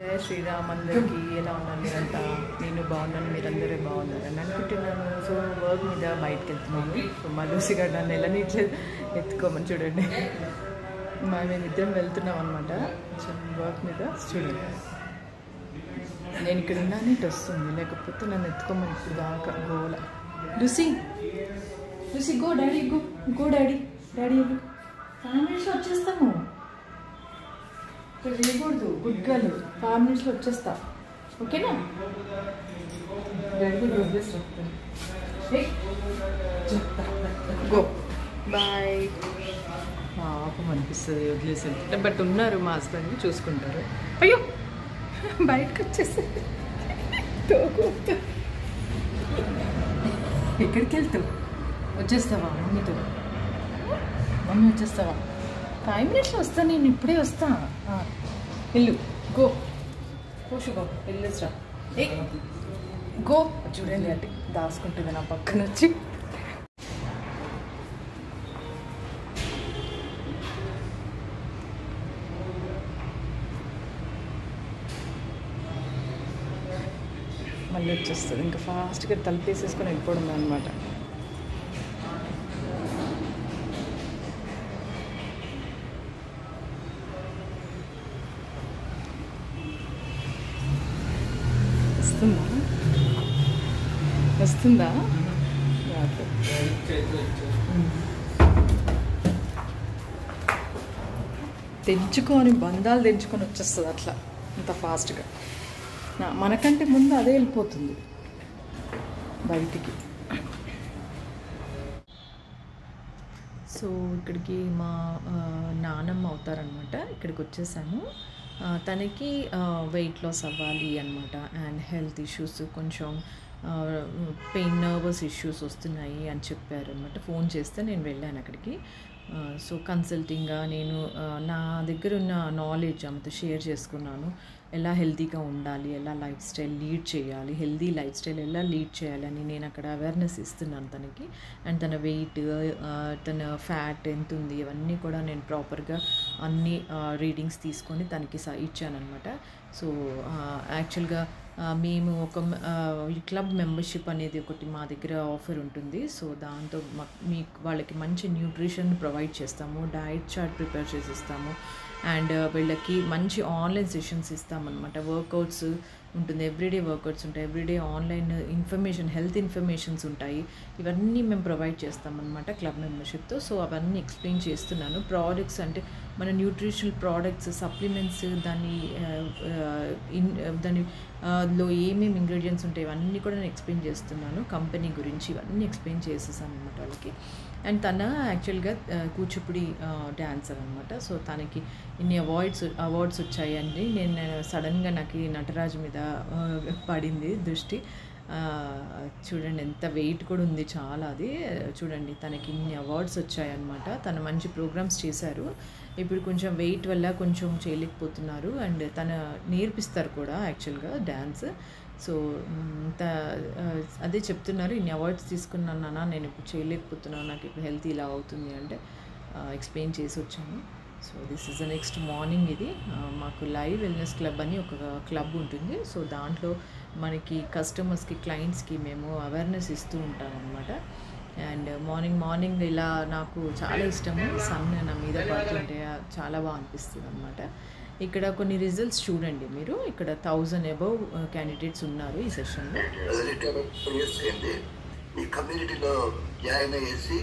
జయ శ్రీరామ్ అందరికీ ఎలా ఉన్నారు మీరంతా? నేను బాగున్నాను, మీరందరూ బాగున్నారని అనుకుంటున్నాను. సో వర్క్ మీద బయటకు వెళ్తున్నాను. సో మా లూసి గారు నన్ను ఎలా నీట్లేదు ఎత్తుకోమని చూడండి. మేమిద్దరం వెళ్తున్నాం అనమాట వర్క్ మీద. చూడండి నేను ఇక్కడ ఉన్నాను, ఇటు వస్తుంది, లేకపోతే నన్ను ఎత్తుకోమని ఇప్పుడు దాకా గోల. Lucy Lucy go daddy, go go daddy, daddy 5 minutes వచ్చేస్తాము. ఇక్కడ చేయకూడదు, గుడ్ గర్ల్. 5 minutes వచ్చేస్తా, ఓకేనా? డాడీ వదిలేస్తా, గో బాయ్. పాపం అనిపిస్తుంది వదిలేసి వెళ్తుంటే, బట్ ఉన్నారు మా హస్బెండ్, చూసుకుంటారు. అయ్యో బయటకు వచ్చేసి ఎక్కడికి వెళ్తావు? వచ్చేస్తావా మమ్మీతో? మమ్మీ వచ్చేస్తావా? 5 minutes వస్తా, నేను ఇప్పుడే వస్తా. వెళ్ళు, గో కోషు, గో వెళ్ళేసిరా. ఏ గో. చూడండి అంటే దాచుకుంటుంది నా పక్కన వచ్చి. మళ్ళీ వచ్చేస్తుంది, ఇంకా ఫాస్ట్గా తలుపేసేసుకొని వెళ్ళిపోవడం అనమాట. వస్తుందా? వస్తుందా? తెంచుకొని బంధాలు తెంచుకొని వచ్చేస్తుంది అట్లా అంత ఫాస్ట్గా. మనకంటే ముందు అదే వెళ్ళిపోతుంది బయటికి. సో ఇక్కడికి మా నానమ్మ అవుతారనమాట. ఇక్కడికి వచ్చేసాము. తనకి వెయిట్ లాస్ అవ్వాలి అనమాట, అండ్ హెల్త్ ఇష్యూస్, కొంచెం పెయిన్, నర్వస్ ఇష్యూస్ వస్తున్నాయి అని చెప్పారు అనమాట. ఫోన్ చేస్తే నేను వెళ్ళాను అక్కడికి. సో కన్సల్టింగ్గా నేను నా దగ్గర ఉన్న నాలెడ్జ్ అంతా షేర్ చేసుకున్నాను. ఎలా హెల్తీగా ఉండాలి, ఎలా లైఫ్ స్టైల్ లీడ్ చేయాలి, హెల్తీ లైఫ్ స్టైల్ ఎలా లీడ్ చేయాలని నేను అక్కడ అవేర్నెస్ ఇస్తున్నాను తనకి. అండ్ తన వెయిట్, తన ఫ్యాట్ ఎంత ఉంది, ఇవన్నీ కూడా నేను ప్రాపర్గా అన్ని రీడింగ్స్ తీసుకొని తనకి ఇచ్చానమాట. సో యాక్చువల్గా మేము ఒక ఈ క్లబ్ మెంబర్షిప్ అనేది ఒకటి మా దగ్గర ఆఫర్ ఉంటుంది. సో దాంతో మీకు వాళ్ళకి మంచి న్యూట్రిషన్ ప్రొవైడ్ చేస్తాము, డైట్ చార్ట్ ప్రిపేర్ చేసి ఇస్తాము, అండ్ వీళ్ళకి మంచి ఆన్లైన్ సెషన్స్ ఇస్తామన్నమాట. వర్కౌట్స్ ఉంటుంది, ఎవ్రీడే వర్కౌట్స్ ఉంటాయి, everyday online information, health informations ఉంటాయి. ఇవన్నీ మేము ప్రొవైడ్ చేస్తామన్నమాట క్లబ్ మెంబర్షిప్తో. సో అవన్నీ ఎక్స్ప్లెయిన్ చేస్తున్నాను. ప్రోడక్ట్స్ అంటే మన న్యూట్రిషనల్ ప్రోడక్ట్స్, సప్లిమెంట్స్, దానిలో ఏమేమి ఇంగ్రీడియంట్స్ ఉంటాయి ఇవన్నీ కూడా నేను ఎక్స్ప్లెయిన్ చేస్తున్నాను. కంపెనీ గురించి ఇవన్నీ ఎక్స్ప్లెయిన్ చేసేసాను అనమాట వాళ్ళకి. అండ్ తన యాక్చువల్గా కూచిపూడి డ్యాన్సర్ అనమాట. సో తనకి ఇన్ని అవార్డ్స్ వచ్చాయి అండి. నేను సడన్గా నాకు నటరాజు మీద పడింది దృష్టి. చూడండి ఎంత వెయిట్ కూడా ఉంది చాలా. అది చూడండి, తనకి ఇన్ని అవార్డ్స్ వచ్చాయన్నమాట. తను మంచి ప్రోగ్రామ్స్ చేశారు. ఇప్పుడు కొంచెం వెయిట్ వల్ల కొంచెం చేయలేకపోతున్నారు, అండ్ తను నేర్పిస్తారు కూడా యాక్చువల్గా డ్యాన్స్. సో అదే చెప్తున్నారు, ఇన్ని అవార్డ్స్ తీసుకున్నాను నాన్న, నేను ఇప్పుడు చేయలేకపోతున్నాను, నాకు ఇప్పుడు హెల్త్ ఇలా అవుతుంది అంటే ఎక్స్ప్లెయిన్ చేసి వచ్చాను. So this is the next morning. ఇది మాకు లైవ్ వెల్నెస్ క్లబ్ అని ఒక క్లబ్ ఉంటుంది. సో దాంట్లో మనకి కస్టమర్స్కి, క్లయింట్స్కి మేము అవేర్నెస్ ఇస్తూ ఉంటాం అనమాట. అండ్ మార్నింగ్ ఇలా నాకు చాలా ఇష్టము. సన్ నా మీద పడుతుంటే చాలా బాగా అనిపిస్తుంది అనమాట. ఇక్కడ కొన్ని రిజల్ట్స్ చూడండి మీరు. ఇక్కడ 1000 అబవ్ క్యాండిడేట్స్ ఉన్నారు ఈ సెషన్లో. ఈ కమ్యూనిటీలో జాయిన్ అయ్యేసి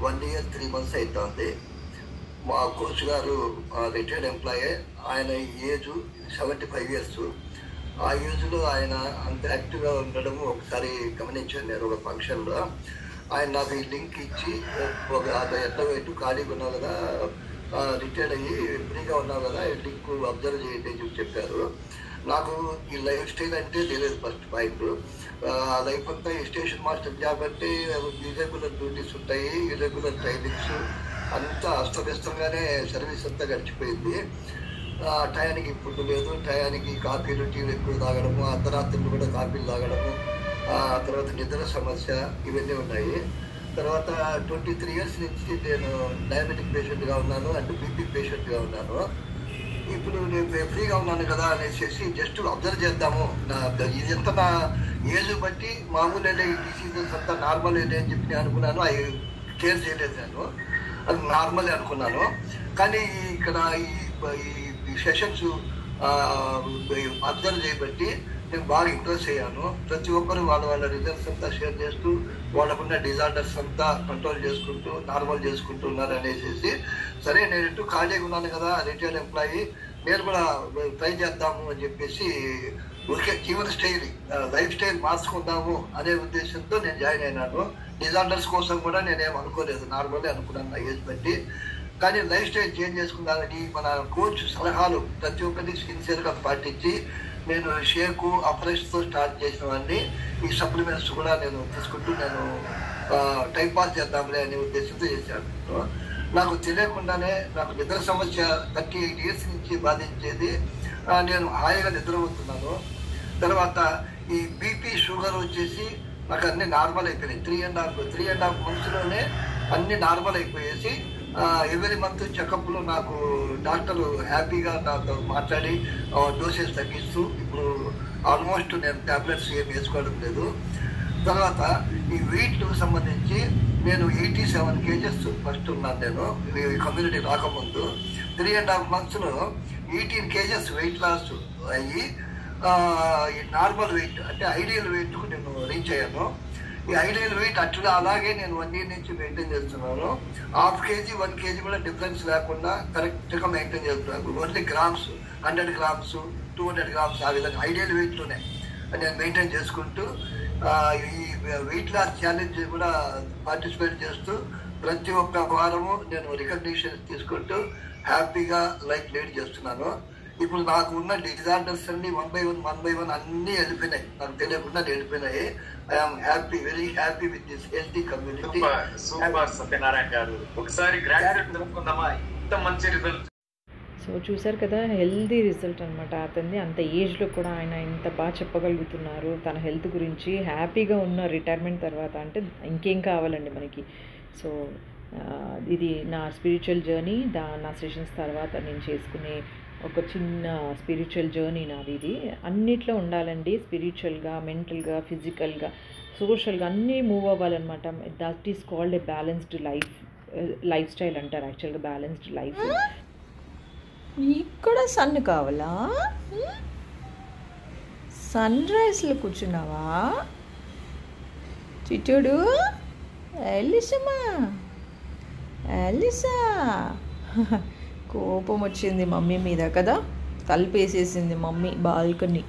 1 year 3 months అవుతుంది. మా కోచ్ గారు రిటైర్డ్ ఎంప్లాయీ. ఆయన ఏజ్ 75 years. ఆ ఏజ్లో ఆయన అంత యాక్టివ్గా ఉండడం ఒకసారి గమనించాను నేను ఒక ఫంక్షన్లో. ఆయన నాకు ఈ లింక్ ఇచ్చి, ఒక 50 ఏళ్ళ వెయిట్ ఖాళీగా ఉన్నావు కదా, రిటైర్డ్ అయ్యి ఫ్రీగా ఉన్నావు కదా, ఈ లింక్ అబ్జర్వ్ చేయండి అని చెప్పారు. నాకు ఈ లైఫ్ స్టైల్ అంటే తెలియదు ఫస్ట్ పాయింట్. లైఫ్ అంతా ఈ స్టేషన్ మాస్టర్ జాబ్ అంటే ఇర్రెగ్యులర్ డ్యూటీస్ ఉంటాయి, ఇర్రెగ్యులర్ ట్రైనింగ్స్, అంతా అస్తవ్యస్తంగానే సర్వీస్ అంతా గడిచిపోయింది. టయానికి ఫుడ్ లేదు, టయానికి కాఫీలు, టీలు ఎక్కువ తాగడము, అర్ధరాత్రులు కూడా కాఫీలు తాగడము, తర్వాత నిద్ర సమస్య, ఇవన్నీ ఉన్నాయి. తర్వాత 23 years నుంచి నేను డయాబెటిక్ పేషెంట్గా ఉన్నాను, అండ్ బీపీ పేషెంట్గా ఉన్నాను. ఇప్పుడు నేను ఫ్రీగా ఉన్నాను కదా అనేసి జస్ట్ అబ్జర్వ్ చేద్దాము, ఇదంతా నా ఏజ్ బట్టి మామూలు ఈ డిసీజెస్ అంతా నార్మల్ అని చెప్పి నేను అనుకున్నాను. అవి కేర్ చేయలేదు, నేను అది నార్మల్ అనుకున్నాను. కానీ ఇక్కడ ఈ సెషన్స్ అబ్జర్వ్ చేయబట్టి నేను బాగా ఇంప్రెస్ అయ్యాను. ప్రతి ఒక్కరు వాళ్ళ రిజల్ట్స్ అంతా షేర్ చేస్తూ వాళ్ళకున్న డిజార్డర్స్ అంతా కంట్రోల్ చేసుకుంటూ నార్మల్ చేసుకుంటున్నారు అనేసి, సరే నేను ఖాళీగా ఉన్నాను కదా, రిటైర్డ్ ఎంప్లాయీ, నేను కూడా ట్రై చేద్దాము అని చెప్పేసి ఊరికే లైఫ్ స్టైల్ మార్చుకుందాము అనే ఉద్దేశంతో నేను జాయిన్ అయినాను. డిజార్డర్స్ కోసం కూడా నేనేం అనుకోలేదు, నార్మలే అనుకున్నాను నా ఏజ్ బట్టి. కానీ లైఫ్ స్టైల్ చేంజ్ చేసుకున్నానని మన కోచ్ సలహాలు ప్రతి ఒక్కరిని సిన్సియర్గా పాటించి నేను షేకు అప్రెస్తో స్టార్ట్ చేసినవన్నీ ఈ సప్లిమెంట్స్ కూడా నేను తీసుకుంటూ నేను టైం పాస్ చేద్దాంలే అనే ఉద్దేశంతో చేశాను. నాకు తెలియకుండానే నాకు నిద్ర సమస్య 38 years నుంచి బాధించేది. నేను హాయిగా నిద్రపోతున్నాను. తర్వాత ఈ బీపీ షుగర్ వచ్చేసి నాకు అన్ని నార్మల్ అయిపోయినాయి. 3.5 monthsలోనే అన్ని నార్మల్ అయిపోయేసి ఎవ్రీ మంత్ చెకప్లో నాకు డాక్టర్ హ్యాపీగా నాతో మాట్లాడి డోసేజ్ తగ్గిస్తూ ఇప్పుడు ఆల్మోస్ట్ నేను ట్యాబ్లెట్స్ ఏం వేసుకోవడం లేదు. తర్వాత ఈ వెయిట్ సంబంధించి నేను 87 kgs ఫస్ట్ ఉన్నాను. నేను కమ్యూనిటీ రాకముందు 3.5 monthsలో 18 kgs వెయిట్ లాస్ అయ్యి ఈ నార్మల్ వెయిట్ అంటే ఐడియల్ వెయిట్కు నేను రీచ్ అయ్యాను. ఈ ఐడియల్ వెయిట్ అట్లా అలాగే నేను 1 year నుంచి మెయింటైన్ చేస్తున్నాను. 1/2 kg 1 kg కూడా డిఫరెన్స్ లేకుండా కరెక్ట్గా మెయింటైన్ చేస్తున్నాను. ఓన్లీ గ్రామ్స్ 100 grams 200 grams ఆ విధంగా ఐడియల్ వెయిట్లోనే నేను మెయింటైన్ చేసుకుంటూ ఈ వెయిట్ లాస్ ఛాలెంజ్ కూడా పార్టిసిపేట్ చేస్తూ ప్రతి ఒక్క వారము నేను రికగ్నిషన్ తీసుకుంటూ హ్యాపీగా లైఫ్ లీడ్ చేస్తున్నాను. ఇప్పుడు నాకు ఉన్న డిజార్డర్స్ అన్ని 1 by 1 అన్నీ వెళ్ళిపోయినాయి, నాకు తెలియకుండా వెళ్ళిపోయినాయి. I'm happy, very happy with this healthy community. Super Satyanarayana గారు, ఒకసారి గ్రాడ్యుయేట్ జరుపుకుందామా, ఇంత మంచి రిజల్ట్. సో చూసారు కదా, హెల్దీ రిజల్ట్ అనమాట అతన్ని. అంత ఏజ్లో కూడా ఆయన ఇంత బాగా చెప్పగలుగుతున్నారు తన హెల్త్ గురించి. హ్యాపీగా ఉన్న రిటైర్మెంట్ తర్వాత అంటే ఇంకేం కావాలండి మనకి. సో ఇది నా స్పిరిచువల్ జర్నీ. నా సెషన్స్ తర్వాత నేను చేసుకునే ఒక చిన్న స్పిరిచువల్ జర్నీ నాది. ఇది అన్నిట్లో ఉండాలండి, స్పిరిచువల్గా, మెంటల్గా, ఫిజికల్గా, సోషల్గా అన్నీ మూవ్ అవ్వాలన్నమాట. That is called a balanced lifestyle అంటారు యాక్చువల్గా, బ్యాలెన్స్డ్ లైఫ్. ఇక్కడ సన్ కావాలా? సన్ రైజ్లో కూర్చున్నావా చిట్టుడు? ఎలిసమ్మా, ఎలిసా కోపం వచ్చింది మమ్మీ మీద కదా, తలుపేసేసింది మమ్మీ బాల్కనీ.